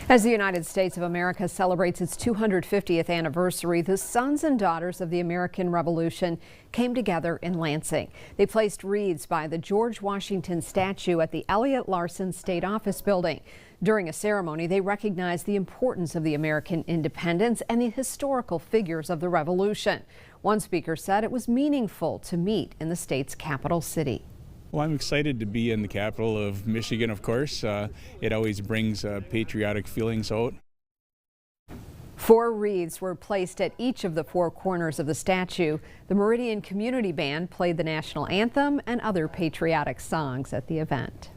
As the United States of America celebrates its 250th anniversary, the sons and daughters of the American Revolution came together in Lansing. They placed wreaths by the George Washington statue at the Elliott Larsen State Office building. During a ceremony, they recognized the importance of the American independence and the historical figures of the Revolution. One speaker said it was meaningful to meet in the state's capital city. Well, I'm excited to be in the capital of Michigan, of course. It always brings patriotic feelings out. 4 wreaths were placed at each of the 4 corners of the statue. The Meridian Community Band played the national anthem and other patriotic songs at the event.